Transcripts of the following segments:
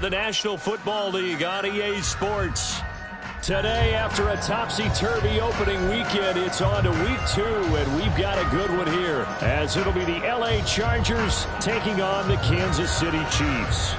the National Football League on EA Sports. Today, after a topsy-turvy opening weekend, it's on to week 2, and we've got a good one here, as it'll be the LA Chargers taking on the Kansas City Chiefs.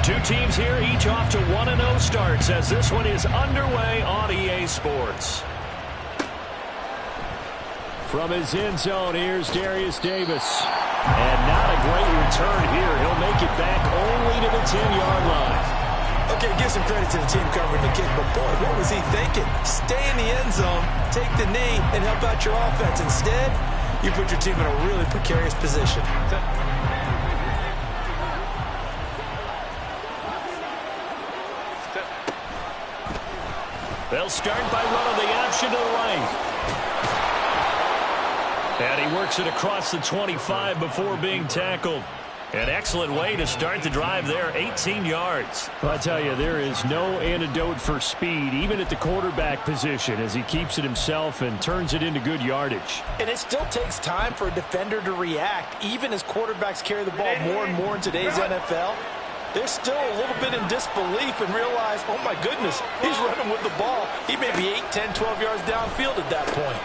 Two teams here, each off to 1-0 starts as this one is underway on EA Sports. From his end zone, here's Darius Davis. And not a great return here. He'll make it back only to the 10-yard line. Okay, give some credit to the team covering the kick, but boy, what was he thinking? Stay in the end zone, take the knee, and help out your offense. Instead, you put your team in a really precarious position. They'll start by running the option to the right. And he works it across the 25 before being tackled. An excellent way to start the drive there, 18 yards. Well, I tell you, there is no antidote for speed, even at the quarterback position, as he keeps it himself and turns it into good yardage. And it still takes time for a defender to react, even as quarterbacks carry the ball more and more in today's NFL. They're still a little bit in disbelief and realize, oh my goodness, he's running with the ball. He may be 8, 10, 12 yards downfield at that point.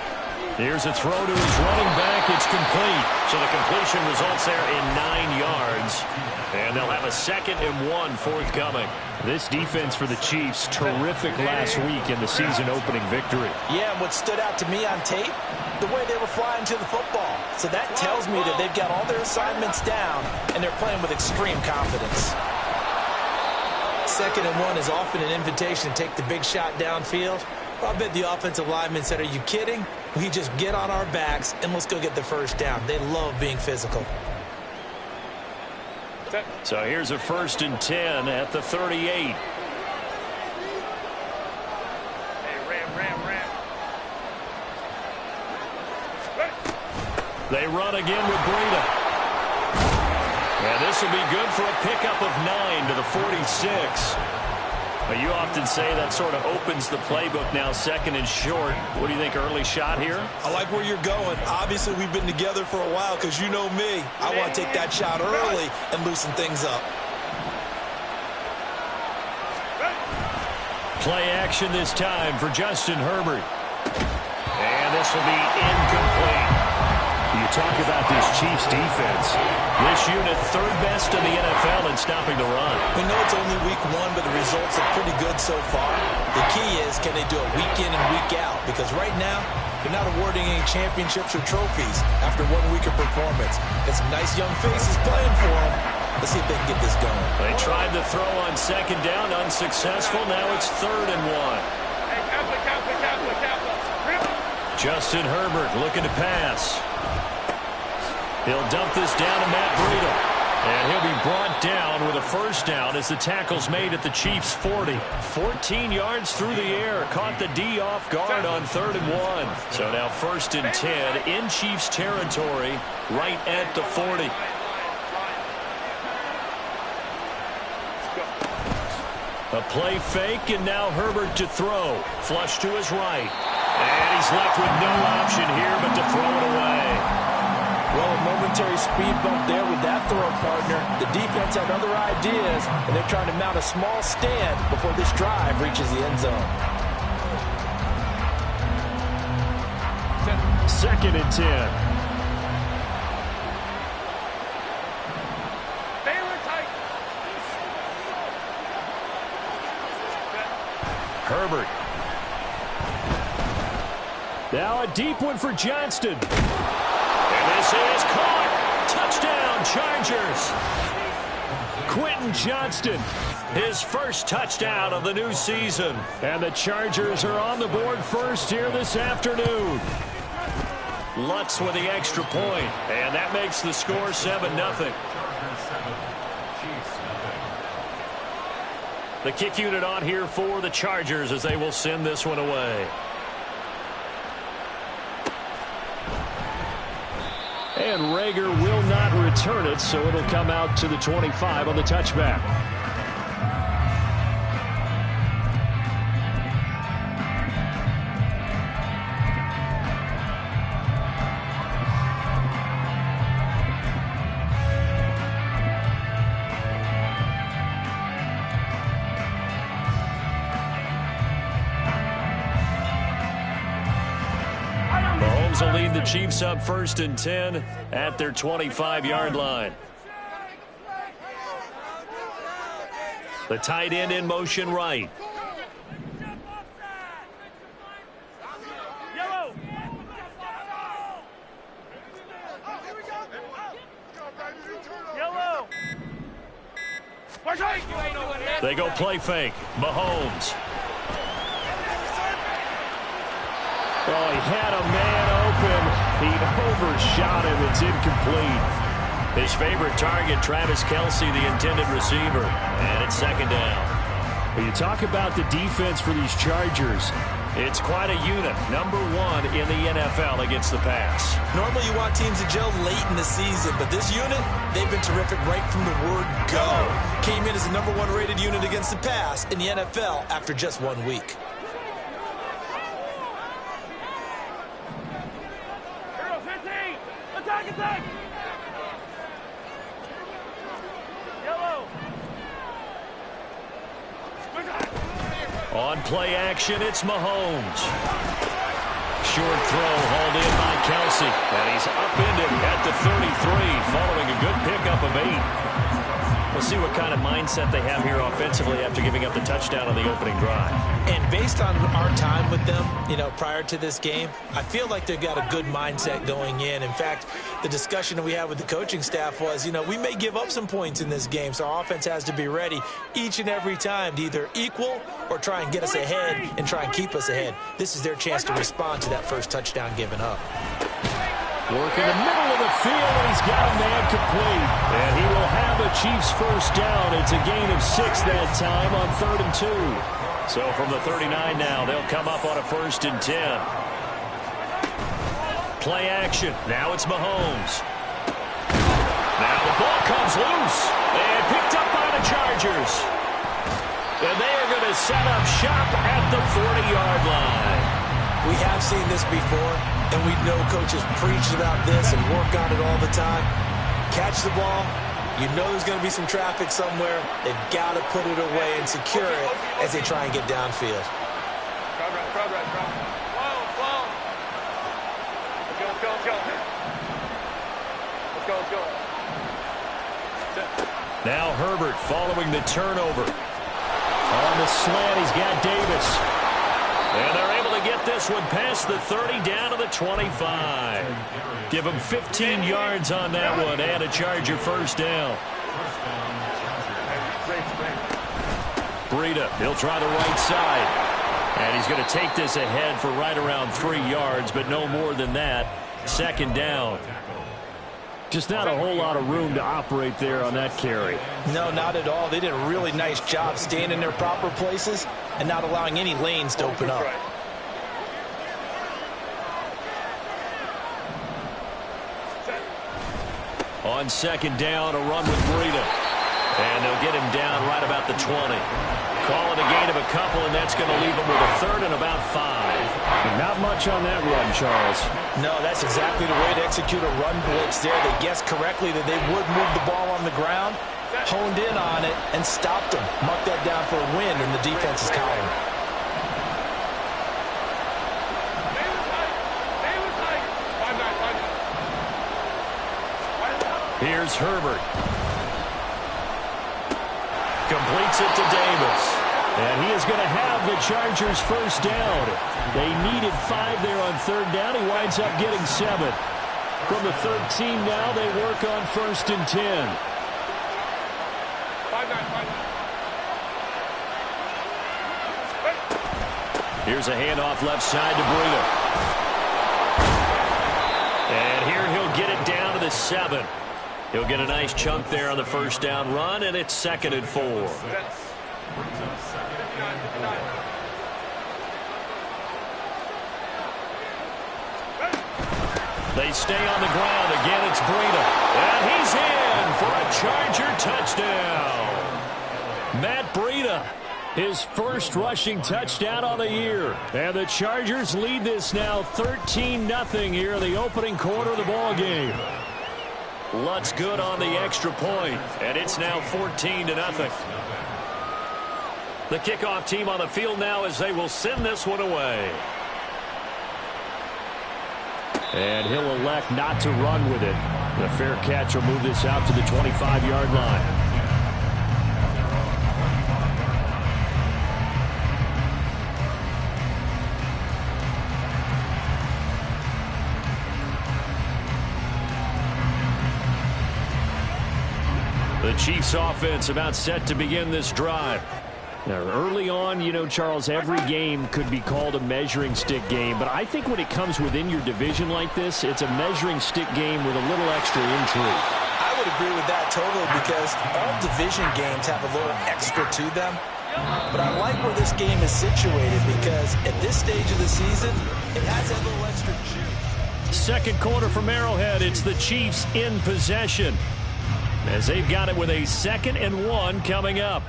Here's a throw to his running back. It's complete. So the completion results there in 9 yards. And they'll have a 2nd and 1 forthcoming. This defense for the Chiefs, terrific last week in the season opening victory. Yeah, and what stood out to me on tape, the way they were flying to the football. So that tells me that they've got all their assignments down and they're playing with extreme confidence. 2nd and 1 is often an invitation to take the big shot downfield. I bet the offensive linemen said, are you kidding? We just get on our backs and let's go get the first down. They love being physical. So here's a 1st and 10 at the 38. They run again with Breida. And this will be good for a pickup of 9 to the 46. You often say that sort of opens the playbook now, 2nd and short. What do you think, early shot here? I like where you're going. Obviously, we've been together for a while because you know me. I want to take that shot early and loosen things up. Play action this time for Justin Herbert. And this will be incomplete. You talk about this Chiefs defense. This unit 3rd best in the NFL in stopping the run. We know it's only week 1, but the results are pretty good so far. The key is, can they do it week in and week out? Because right now, they're not awarding any championships or trophies after 1 week of performance. Got some nice young faces playing for them. Let's see if they can get this going. They tried the throw on 2nd down, unsuccessful. Now it's 3rd and 1. Justin Herbert looking to pass. He'll dump this down to Matt Breida. And he'll be brought down with a 1st down as the tackle's made at the Chiefs' 40. 14 yards through the air. Caught the D off guard on 3rd and 1. So now 1st and 10 in Chiefs territory right at the 40. A play fake, and now Herbert to throw. Flush to his right. And he's left with no option here but to throw it away. Well, a momentary speed bump there with that throw, partner. The defense had other ideas, and they're trying to mount a small stand before this drive reaches the end zone. 2nd and 10. Herbert. Now a deep one for Johnston. And this is caught. Touchdown, Chargers. Quentin Johnston, his 1st touchdown of the new season. And the Chargers are on the board first here this afternoon. Lutz with the extra point. And that makes the score 7-0. The kick unit on here for the Chargers as they will send this one away. And Rager will not return it, so it'll come out to the 25 on the touchback. Chargers will lead the Chiefs up 1st and 10 at their 25-yard line. The tight end in motion right. They go play fake. Mahomes. Oh, he had a man open. He overshot him. It's incomplete. His favorite target, Travis Kelce, the intended receiver. And it's 2nd down. When you talk about the defense for these Chargers, it's quite a unit. Number 1 in the NFL against the pass. Normally you want teams to gel late in the season, but this unit, they've been terrific right from the word go. Came in as the number 1 rated unit against the pass in the NFL after just 1 week. Attack! Yellow! On play action, it's Mahomes. Short throw hauled in by Kelce. And he's upended at the 33 following a good pickup of 8. We'll see what kind of mindset they have here offensively after giving up the touchdown on the opening drive. And based on our time with them, prior to this game, I feel like they've got a good mindset going in. In fact, the discussion that we had with the coaching staff was, we may give up some points in this game, so our offense has to be ready each and every time to either equal or try and get us ahead and try and keep us ahead. This is their chance to respond to that first touchdown given up. Work in the middle of the field, and he's got a man complete. And he will have a Chiefs first down. It's a gain of 6 that time on 3rd and 2. So from the 39 now, they'll come up on a 1st and 10. Play action. Now it's Mahomes. Now the ball comes loose and picked up by the Chargers. And they are going to set up shop at the 40-yard line. We have seen this before, and we know coaches preach about this and work on it all the time. Catch the ball. You know there's going to be some traffic somewhere. They've got to put it away and secure it as they try and get downfield. Let's go. Now Herbert following the turnover. On the slant, he's got Davis. And they're able to get this one past the 30 down to the 25. Give him 15 yards on that one and a Charger first down. Breida, he'll try the right side. And he's going to take this ahead for right around 3 yards, but no more than that. 2nd down. Just not a whole lot of room to operate there on that carry. No, not at all. They did a really nice job staying in their proper places and not allowing any lanes to open up. On 2nd down, a run with Breida. And they'll get him down right about the 20. Call it a gain of a couple, and that's going to leave him with a 3rd and about 5. Not much on that run, Charles. No, that's exactly the way to execute a run blitz there. They guessed correctly that they would move the ball on the ground, honed in on it, and stopped them. Marked that down for a win in the defense's column. Here's Herbert. Completes it to Davis. And he is going to have the Chargers first down. They needed 5 there on 3rd down. He winds up getting 7. From the 13 now, they work on 1st and 10. Here's a handoff left side to Breida. And here he'll get it down to the 7. He'll get a nice chunk there on the first down run, and it's 2nd and 4. They stay on the ground. Again, it's Breida. And he's in for a Charger touchdown. Matt Breida, his first rushing touchdown on the year. And the Chargers lead this now 13-0 here in the opening quarter of the ball game. Lutz good on the extra point, and it's now 14-0. The kickoff team on the field now as they will send this one away. And he'll elect not to run with it. The fair catch will move this out to the 25-yard line. The Chiefs offense about set to begin this drive. Now, early on, you know, Charles, every game could be called a measuring stick game, but I think when it comes within your division like this, it's a measuring stick game with a little extra intrigue. I would agree with that totally because all division games have a little extra to them. But I like where this game is situated because at this stage of the season, it has a little extra juice. Second quarter from Arrowhead, it's the Chiefs in possession, as they've got it with a 2nd and 1 coming up.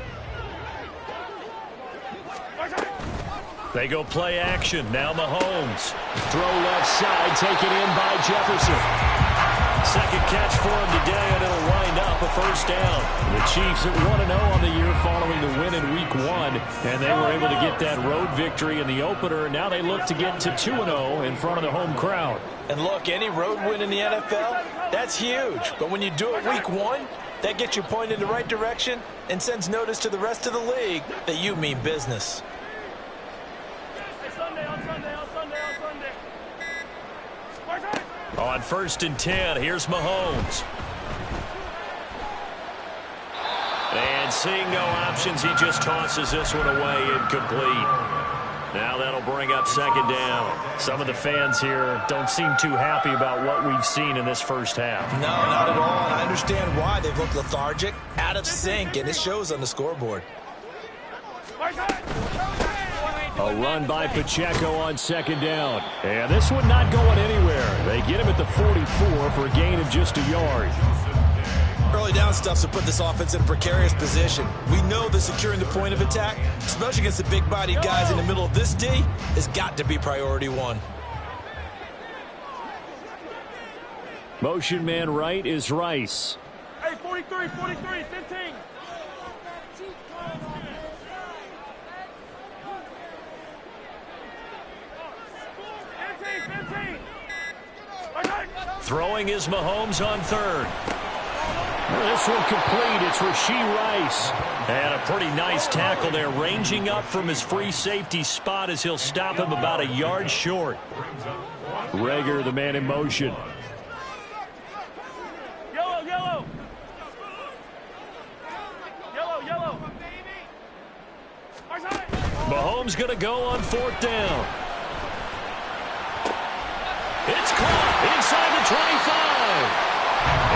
They go play action. Now Mahomes. Throw left side, taken in by Jefferson. Second catch for him today, and it'll wind up a first down. The Chiefs at 1-0 on the year following the win in Week 1, and they were able to get that road victory in the opener. Now they look to get to 2-0 in front of the home crowd. And look, any road win in the NFL, that's huge. But when you do it Week 1, that gets you pointed in the right direction and sends notice to the rest of the league that you mean business. On 1st and 10, here's Mahomes. And seeing no options, he just tosses this one away incomplete. Now that'll bring up 2nd down. Some of the fans here don't seem too happy about what we've seen in this first half. No, not at all, and I understand why. They've looked lethargic, out of sync, and it shows on the scoreboard. A run by Pacheco on 2nd down. And this one not going anywhere. They get him at the 44 for a gain of just a yard. Early down stuff to put this offense in a precarious position. We know that securing the point of attack, especially against the big-bodied guys in the middle of this D, has got to be priority 1. Motion man right is Rice. Hey, 43, 15. 15. Throwing is Mahomes on 3rd. This one complete. It's Rashee Rice. And a pretty nice tackle there, ranging up from his free safety spot as he'll stop him about a yard short. Reagor, the man in motion. Yellow. Mahomes going to go on 4th down. It's caught inside the 25.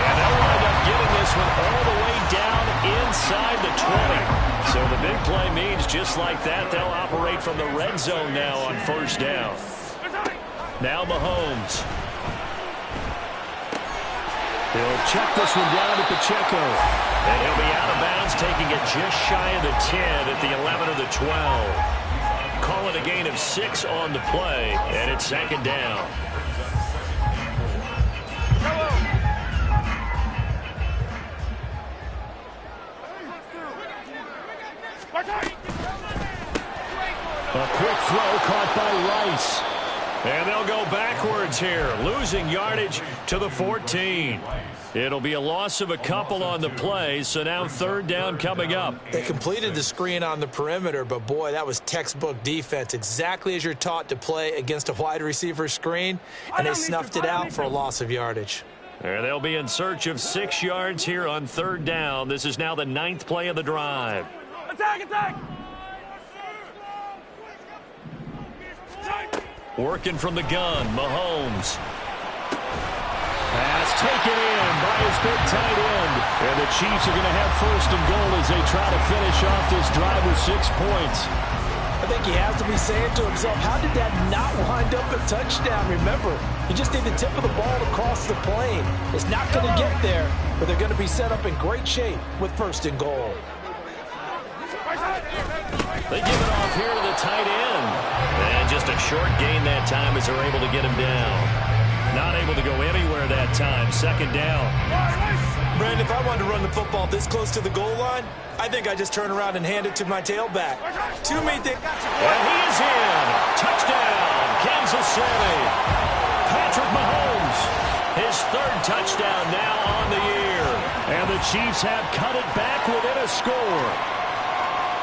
And they'll wind up getting this one all the way down inside the 20. So the big play means just like that, they'll operate from the red zone now on 1st down. Now Mahomes. He'll check this one down to Pacheco. And he'll be out of bounds, taking it just shy of the 10 at the 11 or the 12. Call it a gain of 6 on the play, and it's 2nd down. A quick throw caught by Rice. And they'll go backwards here, losing yardage to the 14. It'll be a loss of a couple on the play, so now 3rd down coming up. They completed the screen on the perimeter, but boy, that was textbook defense, exactly as you're taught to play against a wide receiver screen, and they snuffed it out for a loss of yardage. And they'll be in search of 6 yards here on 3rd down. This is now the 9th play of the drive. Attack! Working from the gun, Mahomes. Pass taken in by his big tight end. And the Chiefs are going to have 1st and goal as they try to finish off this drive with 6 points. I think he has to be saying to himself, how did that not wind up a touchdown? Remember, you just need the tip of the ball to cross the plane. It's not going to get there, but they're going to be set up in great shape with 1st and goal. They give it off here to the tight end. And just a short gain that time as they're able to get him down. Not able to go anywhere that time. 2nd down. Brandon, if I wanted to run the football this close to the goal line, I think I just turn around and hand it to my tailback. And he is in. Touchdown, Kansas City. Patrick Mahomes. His third touchdown now on the year. And the Chiefs have cut it back within a score.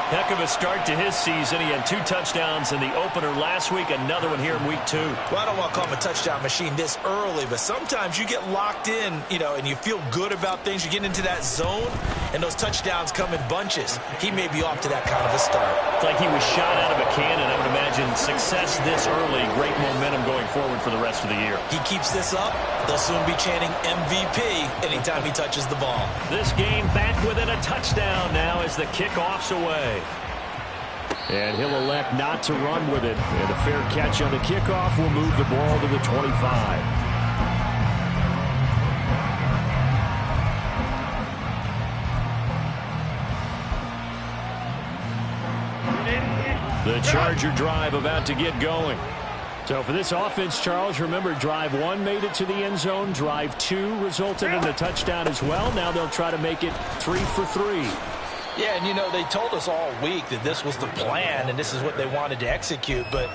Heck of a start to his season. He had 2 touchdowns in the opener last week, another one here in week 2. Well, I don't want to call him a touchdown machine this early, but sometimes you get locked in, and you feel good about things. You get into that zone, and those touchdowns come in bunches. He may be off to that kind of a start. It's like he was shot out of a cannon. I would imagine success this early, great momentum going forward for the rest of the year. He keeps this up, they'll soon be chanting MVP anytime he touches the ball. This game back within a touchdown now as the kickoff's away. And he'll elect not to run with it. And a fair catch on the kickoff will move the ball to the 25. The Charger drive about to get going. So for this offense, Charles, remember, drive 1 made it to the end zone. Drive 2 resulted in a touchdown as well. Now they'll try to make it 3 for 3. Yeah, and they told us all week that this was the plan and this is what they wanted to execute, but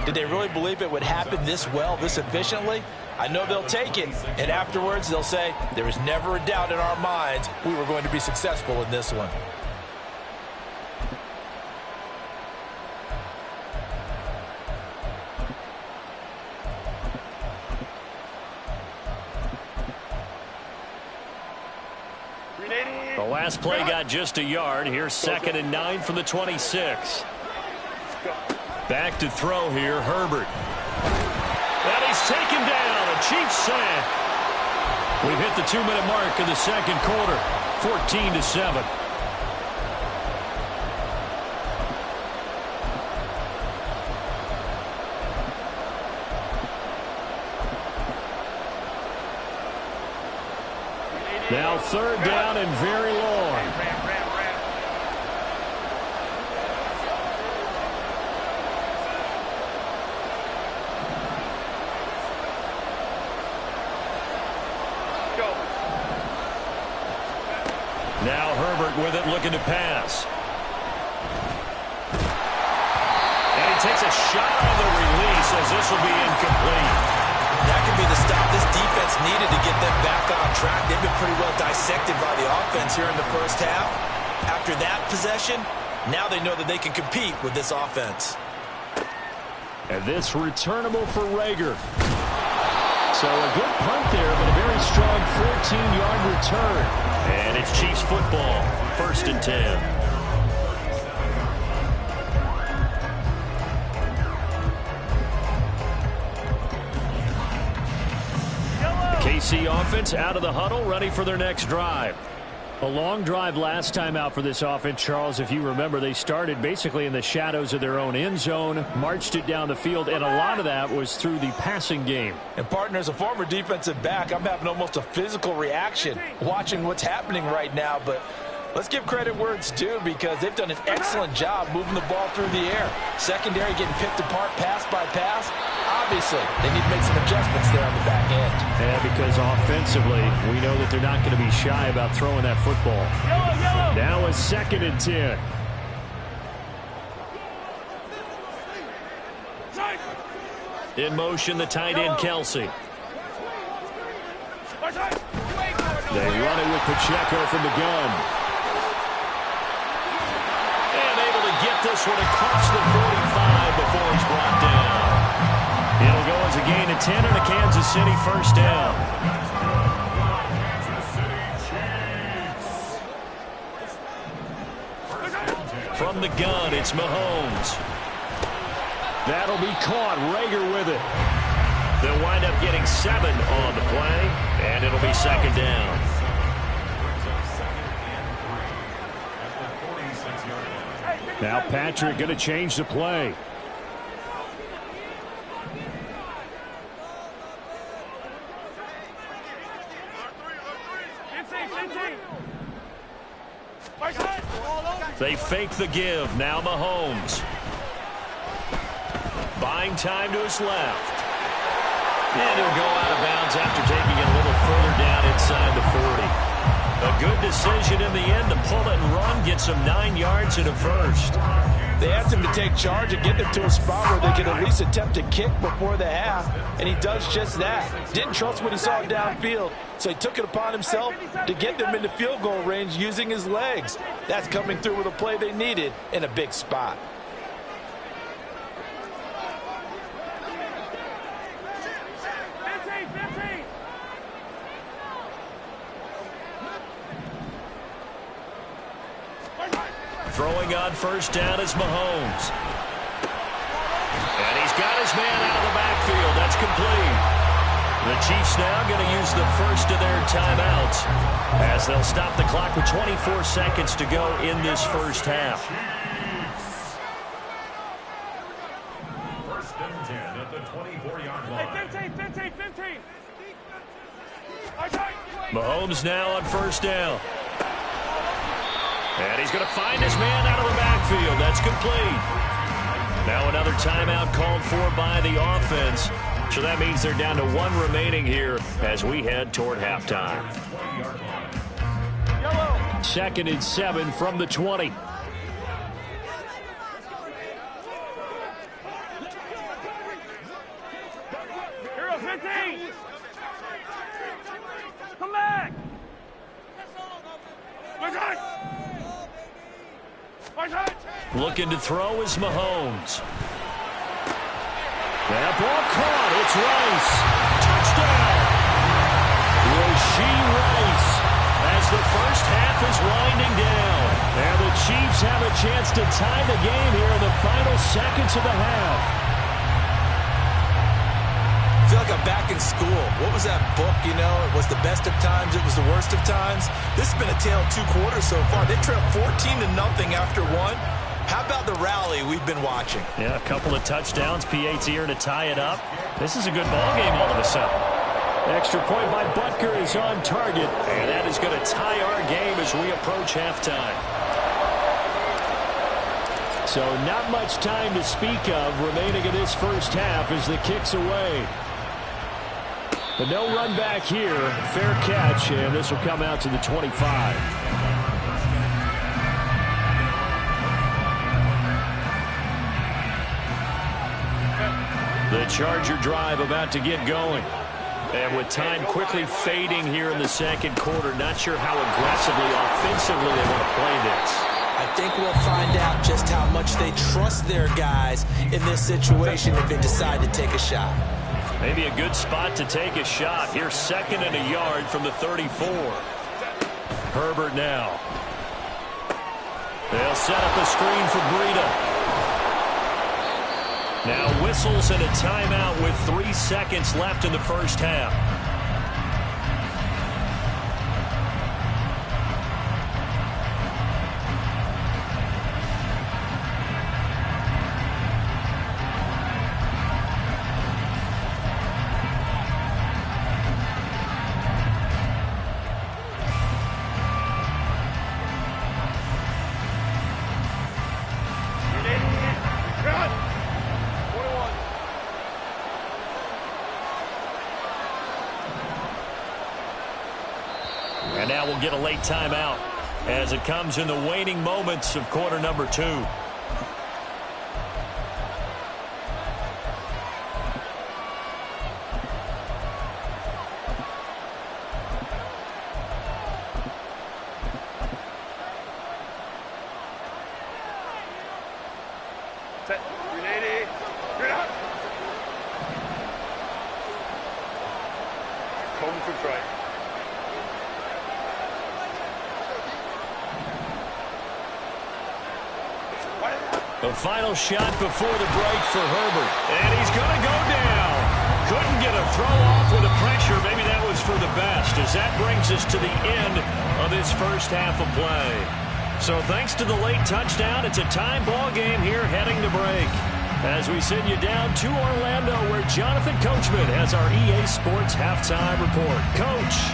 did they really believe it would happen this well, this efficiently? I know they'll take it, and afterwards they'll say, there was never a doubt in our minds we were going to be successful in this one. The last play got just a yard. Here's 2nd and 9 from the 26. Back to throw here, Herbert. And he's taken down. A Chiefs sack. We've hit the 2-minute mark in the second quarter. 14-7. Now 3rd down and very long. Now Herbert with it, looking to pass. And he takes a shot on the release as this will be incomplete. That could be the stop this defense needed to get them back on track. They've been pretty well dissected by the offense here in the first half. After that possession, now they know that they can compete with this offense. And this returnable for Reagor. So a good punt there, but a very strong 14-yard return. And it's Chiefs football, 1st and 10. KC offense out of the huddle, ready for their next drive. A long drive last time out for this offense, Charles. If you remember, they started basically in the shadows of their own end zone, marched it down the field, and a lot of that was through the passing game. And, partner, as a former defensive back, I'm having almost a physical reaction watching what's happening right now. But let's give credit where it's due because they've done an excellent job moving the ball through the air. Secondary getting picked apart pass by pass. Obviously, they need to make some adjustments there on the back end. Yeah, because offensively, we know that they're not going to be shy about throwing that football. Now a 2nd and 10. In motion, the tight end, Kelsey. They run it with Pacheco from the gun. And able to get this one across the 45 before he's brought down. It'll go as a gain of 10 and a Kansas City 1st down. From the gun, it's Mahomes. That'll be caught. Reagor with it. They'll wind up getting 7 on the play, and it'll be 2nd down. Now Patrick going to change the play. They fake the give. Now Mahomes. Buying time to his left. And he'll go out of bounds after taking it a little further down inside the 40. A good decision in the end to pull it and run, get some 9 yards and a first. They asked him to take charge and get them to a spot where they could at least attempt to kick before the half, and he does just that. Didn't trust what he saw downfield, so he took it upon himself to get them into field goal range using his legs. That's coming through with a play they needed in a big spot. Throwing on first down is Mahomes. And he's got his man out of the backfield. That's complete. The Chiefs now going to use the first of their timeouts as they'll stop the clock with 24 seconds to go in this first half. First and 10 at the 24-yard line. 15. Mahomes now on first down. And he's going to find his man out of the backfield. That's complete. Now another timeout called for by the offense. So that means they're down to 1 remaining here as we head toward halftime. 2nd and 7 from the 20. Hero, 15. Come back. Looking to throw is Mahomes. That ball caught. It's Rice. Touchdown. Rashee Rice as the first half is winding down. And the Chiefs have a chance to tie the game here in the final seconds of the half. I feel like I'm back in school. What was that book, you know? It was the best of times. It was the worst of times. This has been a tale of 2 quarters so far. They trailed 14-0 after 1. How about the rally we've been watching? Yeah, a couple of touchdowns. P.A.'s here to tie it up. This is a good ball game all of a sudden. Extra point by Butker is on target, and that is going to tie our game as we approach halftime. So not much time to speak of remaining in this first half as the kick's away. But no run back here. Fair catch, and this will come out to the 25. The Charger drive about to get going. And with time quickly fading here in the second quarter, not sure how aggressively, offensively they want to play this. I think we'll find out just how much they trust their guys in this situation if they decide to take a shot. Maybe a good spot to take a shot. Here's 2nd and a yard from the 34. Herbert now. They'll set up a screen for Breida. Now whistles and a timeout with 3 seconds left in the first half. And now we'll get a late timeout as it comes in the waning moments of quarter number 2. Set. 380. Straight up. Home to try. The final shot before the break for Herbert. And he's going to go down. Couldn't get a throw off with the pressure. Maybe that was for the best, as that brings us to the end of this first half of play. So thanks to the late touchdown, it's a tie ball game here heading to break. As we send you down to Orlando, where Jonathan Coachman has our EA Sports halftime report. Coach.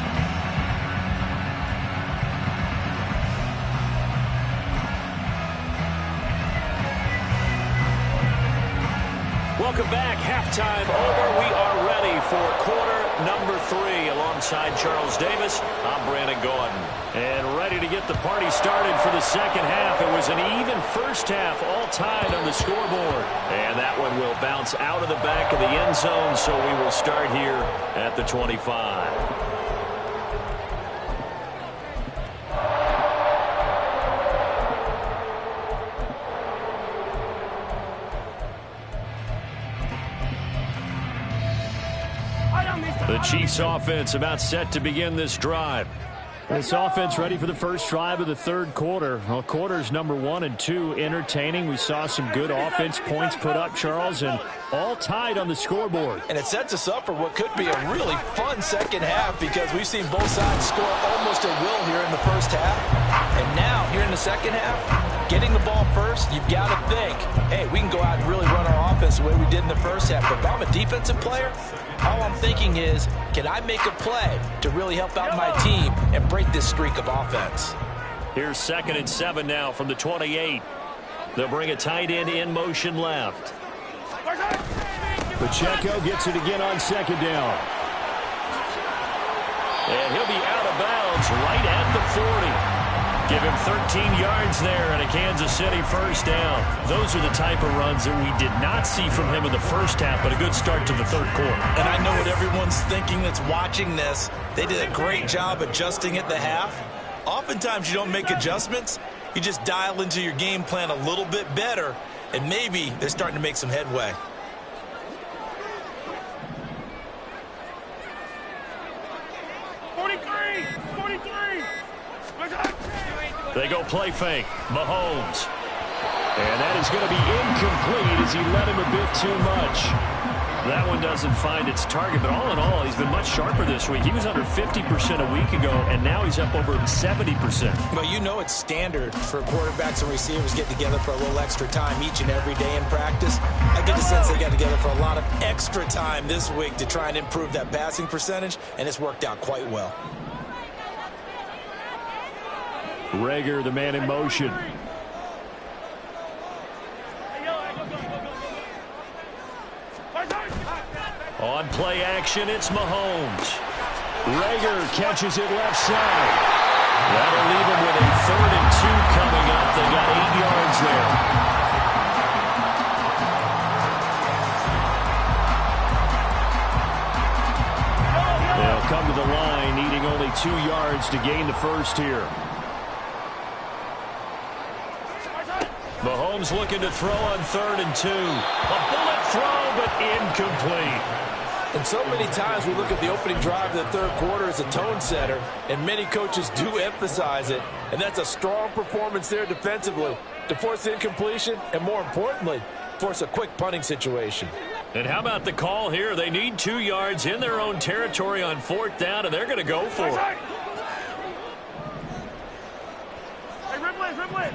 Welcome back. Halftime over. We are ready for quarter number 3. Alongside Charles Davis, I'm Brandon Gordon. And ready to get the party started for the second half. It was an even first half, all tied on the scoreboard. And that one will bounce out of the back of the end zone, so we will start here at the 25. The Chiefs offense about set to begin this drive. This offense ready for the first drive of the third quarter. Well, quarters number 1 and 2 entertaining. We saw some good offense points put up, Charles, and all tied on the scoreboard. And it sets us up for what could be a really fun second half because we've seen both sides score almost at will here in the first half. And now, here in the second half, getting the ball first, you've got to think, hey, we can go out and really run our offense the way we did in the first half. But if I'm a defensive player, all I'm thinking is, can I make a play to really help out my team and break this streak of offense? Here's 2nd and 7 now from the 28. They'll bring a tight end in motion left. Pacheco gets it again on 2nd down. And he'll be out of bounds right at the 40. Give him 13 yards there and a Kansas City first down. Those are the type of runs that we did not see from him in the first half, but a good start to the third quarter. And I know what everyone's thinking that's watching this. They did a great job adjusting at the half. Oftentimes you don't make adjustments. You just dial into your game plan a little bit better, and maybe they're starting to make some headway. They go play fake. Mahomes. And that is going to be incomplete as he let him a bit too much. That one doesn't find its target, but all in all, he's been much sharper this week. He was under 50% a week ago, and now he's up over 70%. But you know it's standard for quarterbacks and receivers get together for a little extra time each and every day in practice. I get the sense they got together for a lot of extra time this week to try and improve that passing percentage, and it's worked out quite well. Reagor, the man in motion. On play action, it's Mahomes. Reagor catches it left side. That'll leave him with a 3rd and 2 coming up. They got 8 yards there. They'll come to the line, needing only 2 yards to gain the first here. Mahomes looking to throw on 3rd and 2. A bullet throw, but incomplete. And so many times we look at the opening drive of the third quarter as a tone setter, and many coaches do emphasize it. And that's a strong performance there defensively to force the incompletion and, more importantly, force a quick punting situation. And how about the call here? They need 2 yards in their own territory on 4th down, and they're going to go for it. Hey, Ripley.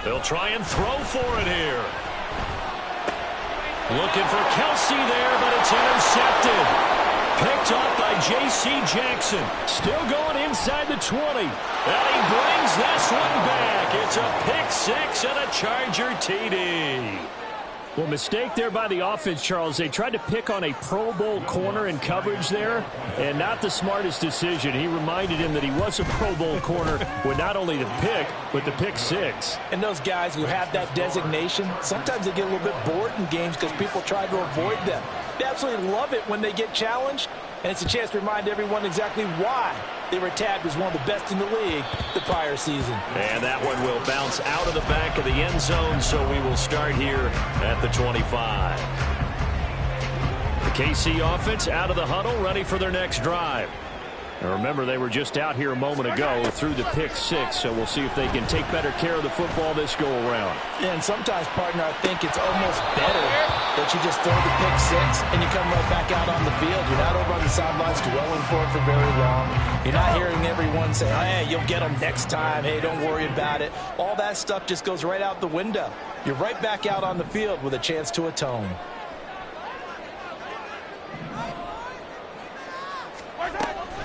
They'll try and throw for it here. Looking for Kelsey there, but it's intercepted. Picked off by J.C. Jackson. Still going inside the 20. And he brings this one back. It's a pick 6 and a Charger TD. Well, mistake there by the offense, Charles. They tried to pick on a Pro Bowl corner in coverage there, and not the smartest decision. He reminded him that he was a Pro Bowl corner with not only the pick, but the pick 6. And those guys who have that designation, sometimes they get a little bit bored in games because people try to avoid them. They absolutely love it when they get challenged, and it's a chance to remind everyone exactly why they were tagged as one of the best in the league the prior season. And that one will bounce out of the back of the end zone, so we will start here at the 25. The KC offense out of the huddle, ready for their next drive. And remember, they were just out here a moment ago through the pick six, so we'll see if they can take better care of the football this go-around. Yeah, and sometimes, partner, I think it's almost better that you just throw the pick six and you come right back out on the field. You're not over on the sidelines dwelling for it for very long. You're not hearing everyone say, hey, you'll get them next time. Hey, don't worry about it. All that stuff just goes right out the window. You're right back out on the field with a chance to atone.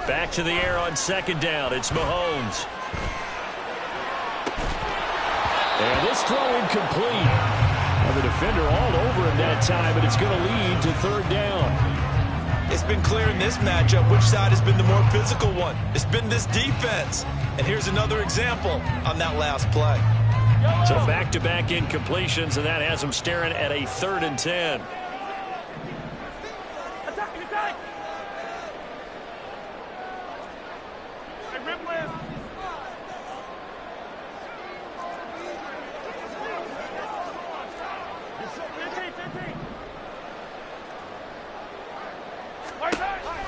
Back to the air on second down. It's Mahomes. And this throw incomplete. Well, the defender all over him that time, but it's going to lead to third down. It's been clear in this matchup which side has been the more physical one. It's been this defense. And here's another example on that last play. So back-to-back incompletions, and that has them staring at a 3rd and 10.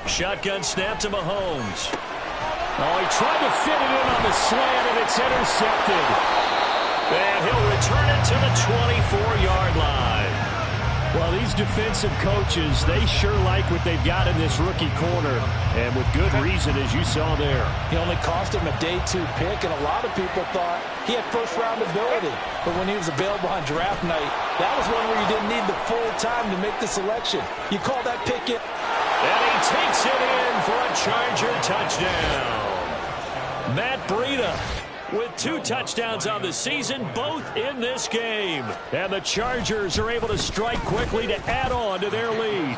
Shotgun snap to Mahomes. Oh, he tried to fit it in on the slant, and it's intercepted. And he'll return it to the 24-yard line. Well, these defensive coaches, they sure like what they've got in this rookie corner, and with good reason, as you saw there. He only cost him a day 2 pick, and a lot of people thought he had first-round ability. But when he was available on draft night, that was one where you didn't need the full time to make the selection. You call that pick in. And he takes it in for a Charger touchdown. Matt Breida with 2 touchdowns on the season, both in this game. And the Chargers are able to strike quickly to add on to their lead.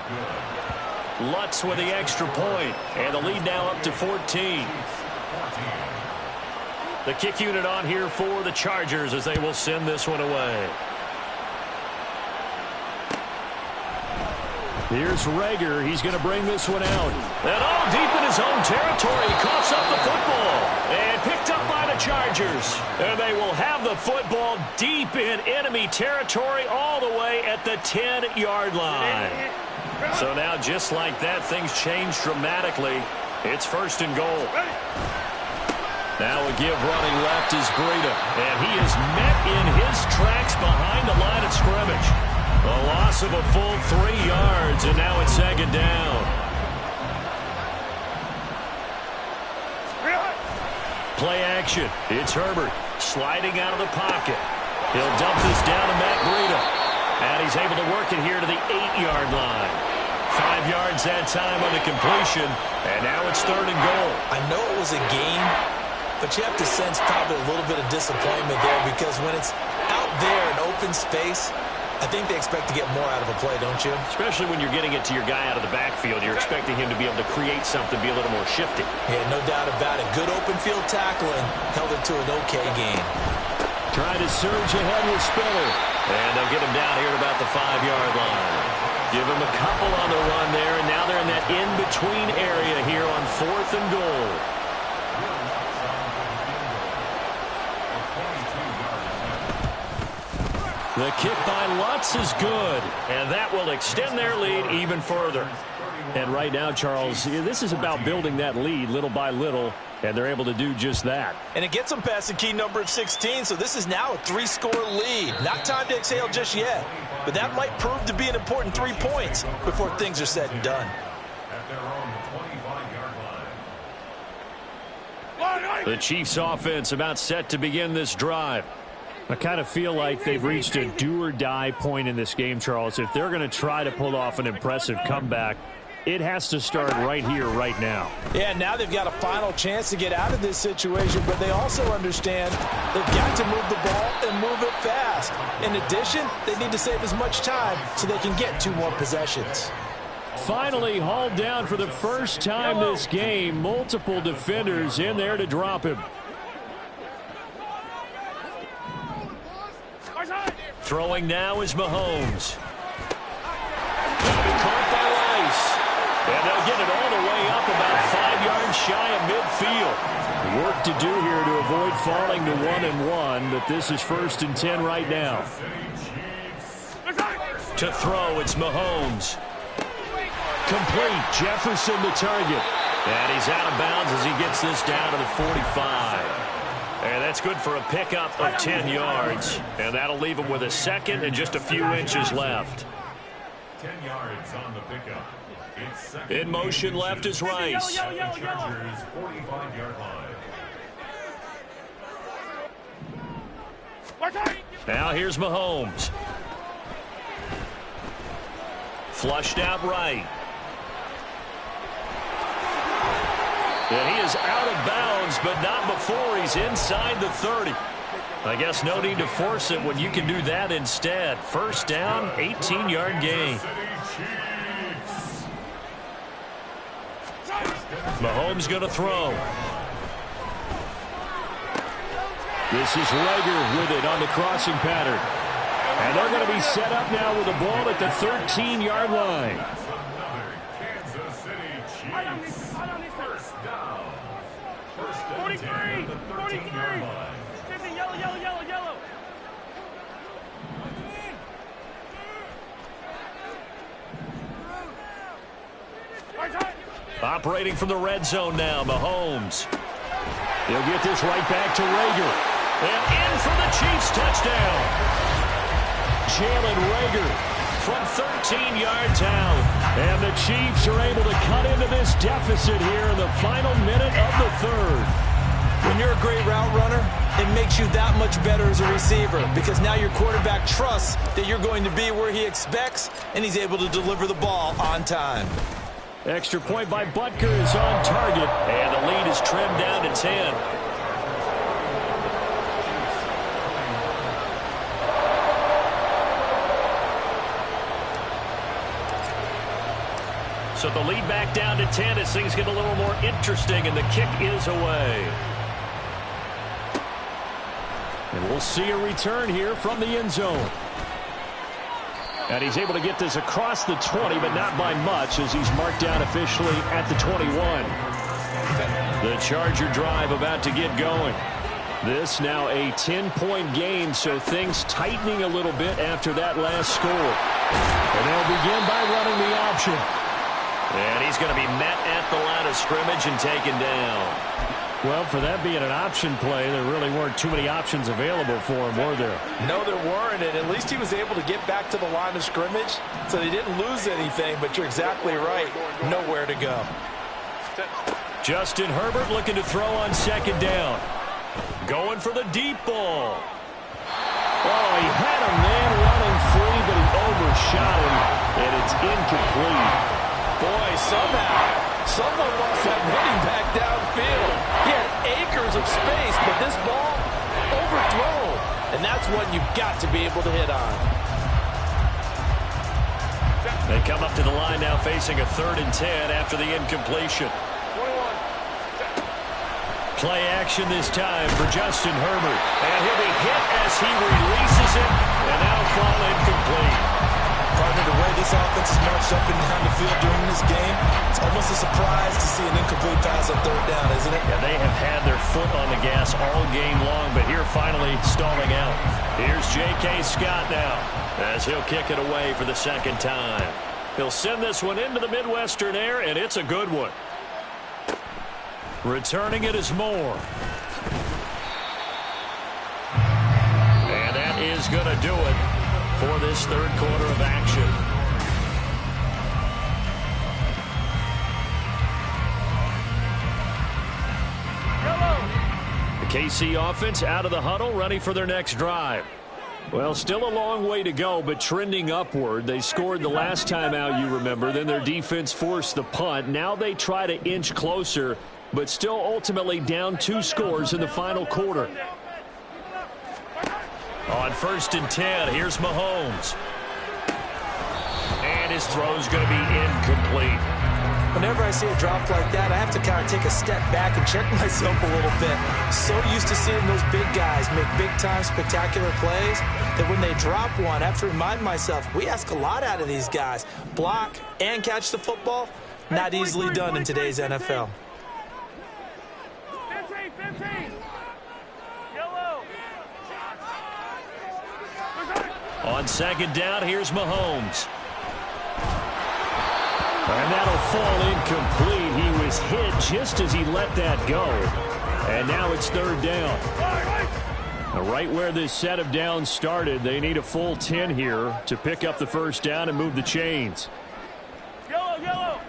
Lutz with the extra point, and the lead now up to 14. The kick unit on here for the Chargers as they will send this one away. Here's Reagor. He's going to bring this one out. And all deep in his own territory. He coughs up the football. And picked up by the Chargers. And they will have the football deep in enemy territory all the way at the 10-yard line. So now, just like that, things change dramatically. It's 1st and goal. Now a give running left is Breida. And he is met in his tracks behind the line of scrimmage. A loss of a full 3 yards, and now it's 2nd down. Play action. It's Herbert sliding out of the pocket. He'll dump this down to Matt Breida. And he's able to work it here to the 8-yard line. 5 yards that time on the completion, and now it's 3rd and goal. I know it was a gain, but you have to sense probably a little bit of disappointment there because when it's out there in open space, I think they expect to get more out of a play, don't you? Especially when you're getting it to your guy out of the backfield. You're expecting him to be able to create something, be a little more shifty. Yeah, no doubt about it. Good open field tackling held it to an okay gain. Trying to surge ahead with Spiller. And they'll get him down here at about the 5-yard line. Give him a couple on the run there, and now they're in that in-between area here on 4th and goal. The kick by Lutz is good, and that will extend their lead even further. And right now, Charles, this is about building that lead little by little, and they're able to do just that. And it gets them past the key number of 16, so this is now a 3-score lead. Not time to exhale just yet, but that might prove to be an important 3 points before things are said and done. The Chiefs offense about set to begin this drive. I kind of feel like they've reached a do-or-die point in this game, Charles. If they're going to try to pull off an impressive comeback, it has to start right here, right now. Yeah, now they've got a final chance to get out of this situation, but they also understand they've got to move the ball and move it fast. In addition, they need to save as much time so they can get 2 more possessions. Finally hauled down for the first time this game. Multiple defenders in there to drop him. Throwing now is Mahomes. Caught by Rice. And they'll get it all the way up about 5 yards shy of midfield. Work to do here to avoid falling to 1-1, but this is 1st and 10 right now. To throw, it's Mahomes. Complete. Jefferson the target. And he's out of bounds as he gets this down to the 45. And that's good for a pickup of 10 yards. And that'll leave him with a second and just a few inches left. 10 yards on the pickup. In motion left is Rice. Chargers 45-yard line. Now here's Mahomes. Flushed out right. And he is out of bounds, but not before he's inside the 30. I guess no need to force it when you can do that instead. First down, 18-yard gain. Mahomes going to throw. This is Rager with it on the crossing pattern. And they're going to be set up now with the ball at the 13-yard line. Kansas City Chiefs. First down. 43. 43. Yellow. Operating from the red zone now, Mahomes. He'll get this right back to Rager. And in for the Chiefs touchdown. Jalen Rager from 13 yards out. And the Chiefs are able to cut into this deficit here in the final minute of the third. When you're a great route runner, it makes you that much better as a receiver because now your quarterback trusts that you're going to be where he expects, and he's able to deliver the ball on time. Extra point by Butker is on target, and the lead is trimmed down to 10. So the lead back down to 10 as things get a little more interesting, and the kick is away. And we'll see a return here from the end zone. And he's able to get this across the 20, but not by much as he's marked down officially at the 21. The Charger drive about to get going. This now a 10-point game, so things tightening a little bit after that last score. And they'll begin by running the option. And he's going to be met at the line of scrimmage and taken down. Well, for that being an option play, there really weren't too many options available for him, were there? No, there weren't, and at least he was able to get back to the line of scrimmage, so he didn't lose anything, but you're exactly right. Nowhere to go. Justin Herbert looking to throw on second down. Going for the deep ball. Oh, he had a man running free, but he overshot him, and it's incomplete. Boy, somehow, someone lost that running back downfield. He had acres of space, but this ball overthrown. And that's what you've got to be able to hit on. They come up to the line now facing a 3rd and 10 after the incompletion. Play action this time for Justin Herbert. And he'll be hit as he releases it, and that'll fall incomplete. Partner, the way this offense is marched up and down the field during this game, it's almost a surprise to see an incomplete pass on 3rd down, isn't it? Yeah, they have had their foot on the gas all game long, but here finally stalling out. Here's J.K. Scott now as he'll kick it away for the 2nd time. He'll send this one into the Midwestern air, and it's a good one. Returning it is Moore. And that is going to do it for this 3rd quarter of action. The KC offense out of the huddle, ready for their next drive. Well, still a long way to go, but trending upward. They scored the last time out, you remember. Then their defense forced the punt. Now they try to inch closer, but still ultimately down 2 scores in the final quarter. On 1st and 10, here's Mahomes. And his throw's going to be incomplete. Whenever I see a drop like that, I have to kind of take a step back and check myself a little bit. So used to seeing those big guys make big-time spectacular plays that when they drop one, I have to remind myself, we ask a lot out of these guys. Block and catch the football, not easily done in today's NFL. 15. Yellow. On 2nd down, here's Mahomes. And that'll fall incomplete. He was was hit just as he let that go. And now it's third down. Right where this set of downs started, they need a full 10 here to pick up the first down and move the chains. Yellow, yellow.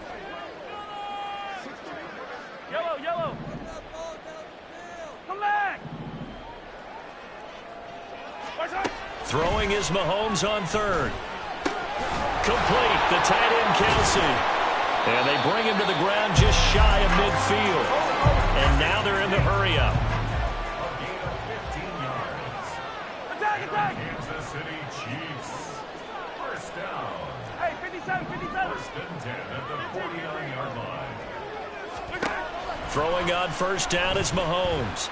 Yellow, yellow. Come back. Throwing is Mahomes on third. Complete. The tight end, Kelsey. And they bring him to the ground just shy of midfield. And now they're in the hurry-up. Kansas City Chiefs. First down. Hey, 57, 57. First and 10 at the 49-yard line. Throwing on first down is Mahomes.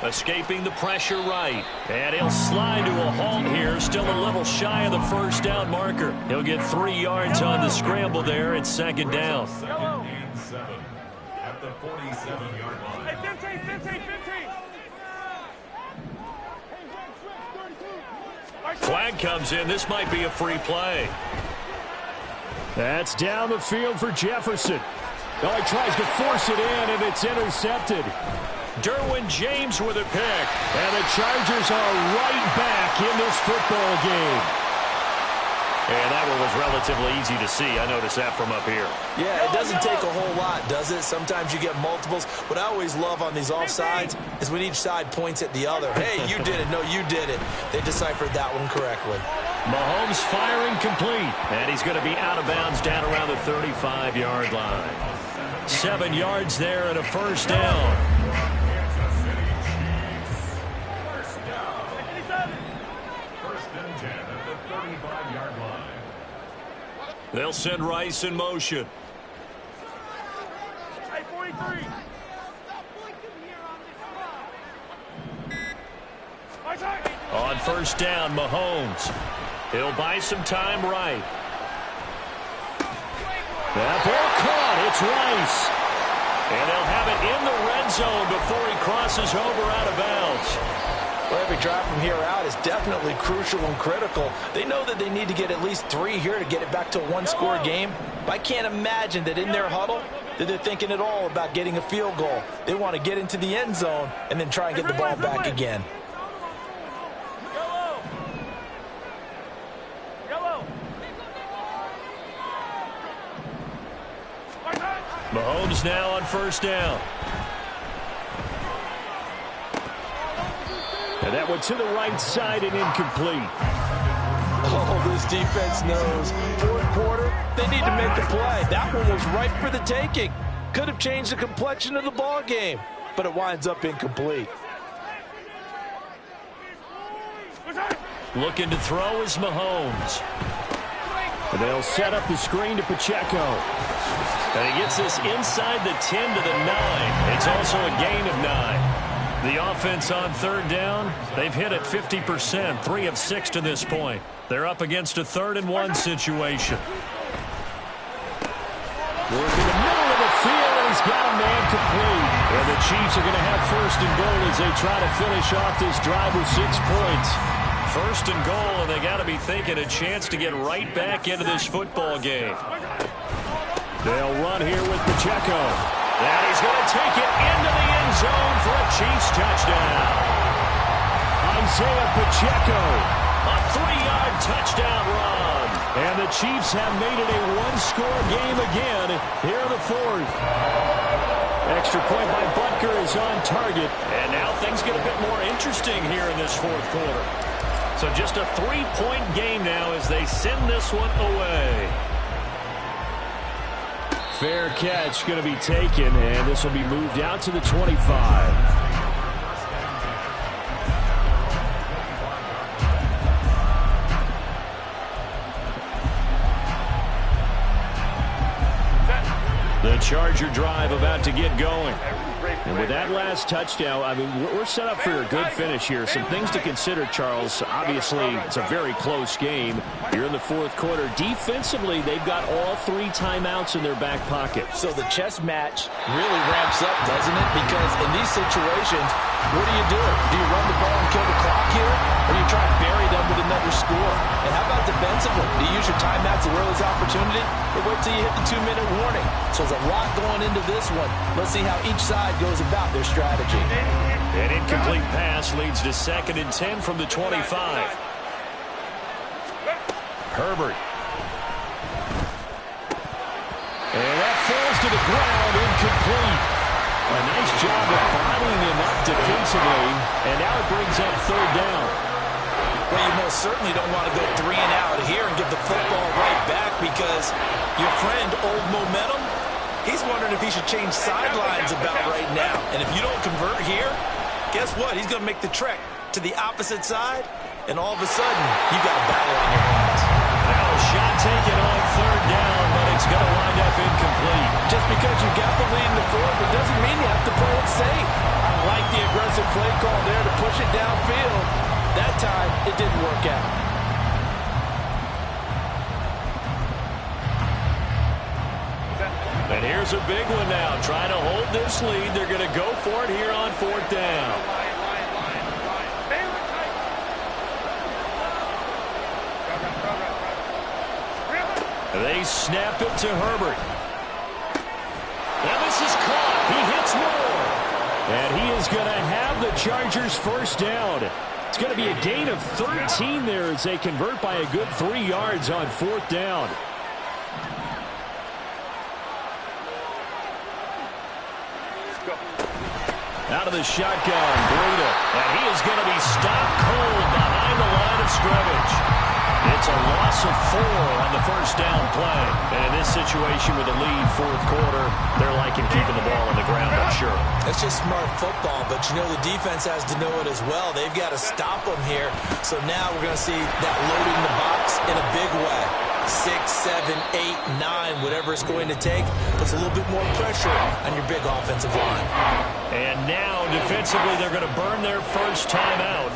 Escaping the pressure right. And he'll slide to a halt here. Still a little shy of the first down marker. He'll get 3 yards on the scramble there. It's second down. Second and 7 at the 47-yard line. Hey, 15, 15, 15. Flag comes in. This might be a free play. That's down the field for Jefferson. Oh, he tries to force it in, and it's intercepted. Derwin James with a pick. And the Chargers are right back in this football game. And that one was relatively easy to see. I noticed that from up here. Yeah, it doesn't take a whole lot, does it? Sometimes you get multiples. What I always love on these offsides is when each side points at the other. Hey, you did it. No, you did it. They deciphered that one correctly. Mahomes firing complete. And he's going to be out of bounds down around the 35-yard line. 7 yards there and a first down. Kansas City Chiefs. First down. First and 10 at the 35-yard line. They'll send Rice in motion. Hey, 43. On first down, Mahomes. He'll buy some time right. That ball caught. It's Rice. And they'll have it in the red zone before he crosses over out of bounds. Well, every drive from here out is definitely crucial and critical. They know that they need to get at least 3 here to get it back to a one-score game. But I can't imagine that in their huddle that they're thinking at all about getting a field goal. They want to get into the end zone and then try and get the ball back again. Mahomes now on first down. And that one to the right side and incomplete. Oh, this defense knows. Fourth quarter, they need to make the play. That one was right for the taking. Could have changed the complexion of the ball game, but it winds up incomplete. Looking to throw is Mahomes. And they'll set up the screen to Pacheco. And he gets this inside the 10 to the 9. It's also a gain of 9. The offense on third down, they've hit it 50%, 3 of 6 to this point. They're up against a 3rd and 1 situation. Working the middle of the field, and he's got a man complete. And the Chiefs are going to have first and goal as they try to finish off this drive with 6 points. First and goal, and they got to be thinking a chance to get right back into this football game. They'll run here with Pacheco. And he's going to take it into the end zone for a Chiefs touchdown. Isaiah Pacheco, a 3-yard touchdown run. And the Chiefs have made it a one-score game again here in the 4th. Extra point by Butker is on target. And now things get a bit more interesting here in this 4th quarter. So just a 3-point game now as they send this one away. Fair catch going to be taken, and this will be moved out to the 25. The Charger drive about to get going. And with that last touchdown, I mean, we're set up for a good finish here. Some things to consider, Charles. Obviously, it's a very close game. You're in the 4th quarter. Defensively, they've got all 3 timeouts in their back pocket. So the chess match really ramps up, doesn't it? Because in these situations, what do? Do you run the ball and kill the clock here? Or do you try to bury them with another score? And how about defensively? defensively? Do you use your timeouts at earliest opportunity, or wait till you hit the 2-minute warning? So there's a lot going into this one. Let's see how each side goes about their strategy. An incomplete pass leads to 2nd and 10 from the 25. Herbert. And that falls to the ground, incomplete. A nice job of bottling him up defensively, and now it brings up 3rd down. Well, you most certainly don't want to go 3 and out here and give the football right back, because your friend, Old Momentum, he's wondering if he should change sidelines about right now. And if you don't convert here, guess what? He's going to make the trek to the opposite side, and all of a sudden, you got a battle on your hands. Now a shot taken on 3rd down, but it's going to wind up incomplete. Just because you got the lead in the 4th, it doesn't mean you have to play it safe. I like the aggressive play call there to push it downfield. That time, it didn't work out. And here's a big one now. Trying to hold this lead. They're going to go for it here on 4th down. They snap it to Herbert. And this is caught. He hits more. And he is going to have the Chargers 1st down. It's going to be a gain of 13 there as they convert by a good 3 yards on 4th down. Out of the shotgun, Breida. And he is going to be stopped cold behind the line of scrimmage. It's a loss of 4 on the 1st down play. And in this situation with a lead 4th quarter, they're liking keeping the ball on the ground, I'm sure. That's just smart football, but you know the defense has to know it as well. They've got to stop them here. So now we're going to see that loading the box in a big way. 6, 7, 8, 9, whatever it's going to take, puts a little bit more pressure on your big offensive line. And now, defensively, they're going to burn their first timeout.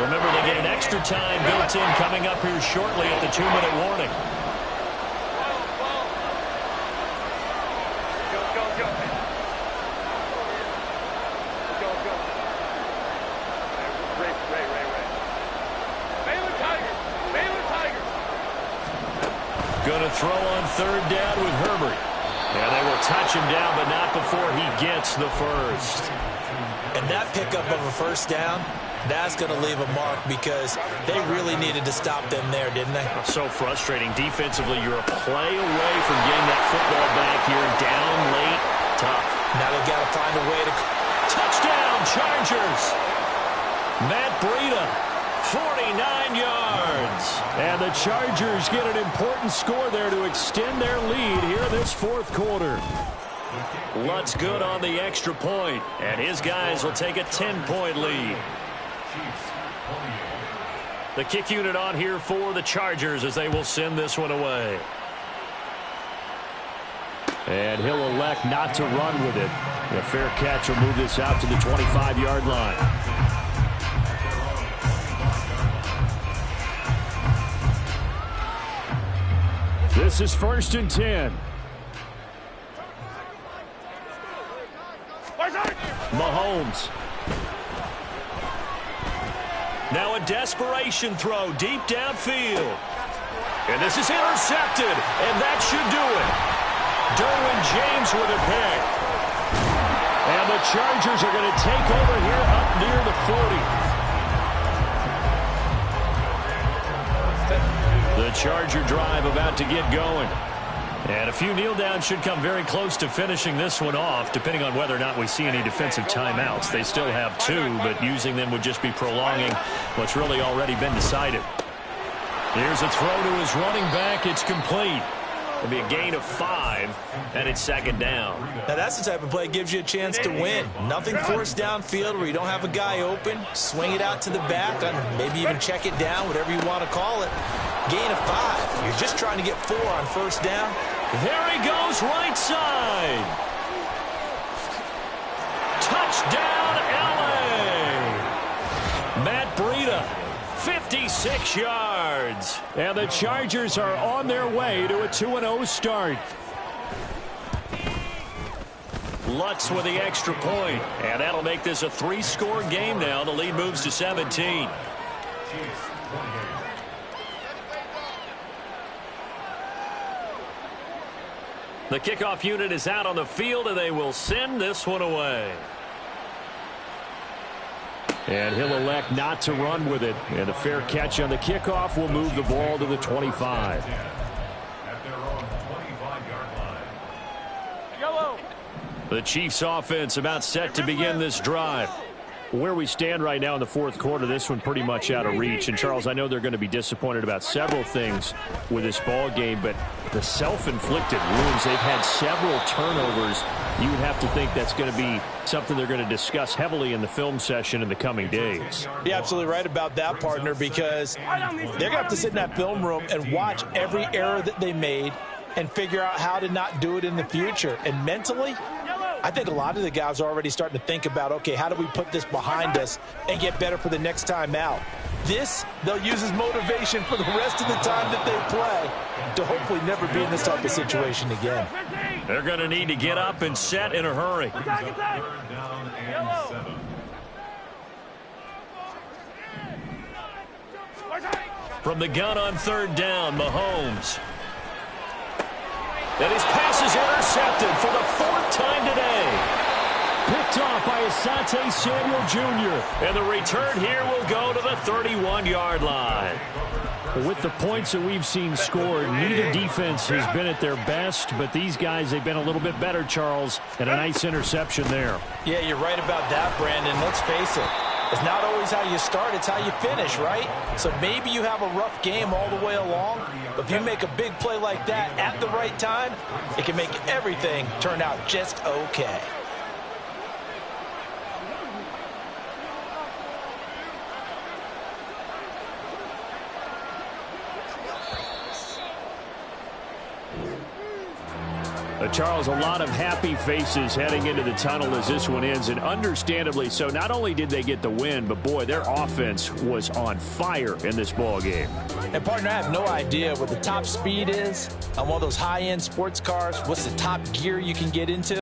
Remember, they get an extra time built in coming up here shortly at the 2-minute warning. Going to throw on 3rd down with Herbert. And they will touch him down, but not before he gets the first. And that pickup of a 1st down, that's going to leave a mark, because they really needed to stop them there, didn't they? So frustrating. Defensively, you're a play away from getting that football back here. Down late, tough. Now they've got to find a way to... Touchdown, Chargers! Matt Breida, 49 yards. And the Chargers get an important score there to extend their lead here this 4th quarter. Lutz good on the extra point, and his guys will take a 10-point lead. The kick unit on here for the Chargers as they will send this one away. And he'll elect not to run with it. A fair catch will move this out to the 25-yard line. This is 1st and 10. Mahomes. Now a desperation throw deep downfield. And this is intercepted, and that should do it. Derwin James with a pick. And the Chargers are going to take over here up near the 40. The Charger drive about to get going. And a few kneel downs should come very close to finishing this one off, depending on whether or not we see any defensive timeouts. They still have 2, but using them would just be prolonging what's really already been decided. Here's a throw to his running back. It's complete. It'll be a gain of 5, and it's 2nd down. Now that's the type of play that gives you a chance to win. Nothing forced downfield where you don't have a guy open. Swing it out to the back, and maybe even check it down, whatever you want to call it. Gain of 5. You're just trying to get 4 on 1st down. There he goes, right side. Touchdown, LA. Matt Breida, 56 yards. And the Chargers are on their way to a 2-0 start. Lutz with the extra point. And that'll make this a 3-score game now. The lead moves to 17. The kickoff unit is out on the field, and they will send this one away. And he'll elect not to run with it. And a fair catch on the kickoff will move the ball to the 25. At their own 25-yard line. Yellow. The Chiefs offense about set to begin this drive. Where we stand right now in the fourth quarter, this one pretty much out of reach. And, Charles, I know they're going to be disappointed about several things with this ball game, but the self-inflicted wounds, they've had several turnovers. You would have to think that's going to be something they're going to discuss heavily in the film session in the coming days. You're absolutely right about that, partner, because they're going to have to sit in that film room and watch every error that they made and figure out how to not do it in the future. And mentally, I think a lot of the guys are already starting to think about, okay, how do we put this behind us and get better for the next time out? This, they'll use as motivation for the rest of the time that they play to hopefully never be in this type of situation again. They're going to need to get up and set in a hurry. Attack, attack. Third down and Yellow. 7. From the gun on third down, Mahomes. And his pass is intercepted for the fourth time today. Picked off by Asante Samuel Jr. And the return here will go to the 31-yard line. With the points that we've seen scored, neither defense has been at their best, but these guys, they've been a little bit better, Charles, and a nice interception there. Yeah, you're right about that, Brandon. Let's face it. It's not always how you start, it's how you finish, right? So maybe you have a rough game all the way along, but if you make a big play like that at the right time, it can make everything turn out just okay. Charles, a lot of happy faces heading into the tunnel as this one ends, and understandably so. Not only did they get the win, but, boy, their offense was on fire in this ball game. And, partner, I have no idea what the top speed is on one of those high-end sports cars, what's the top gear you can get into.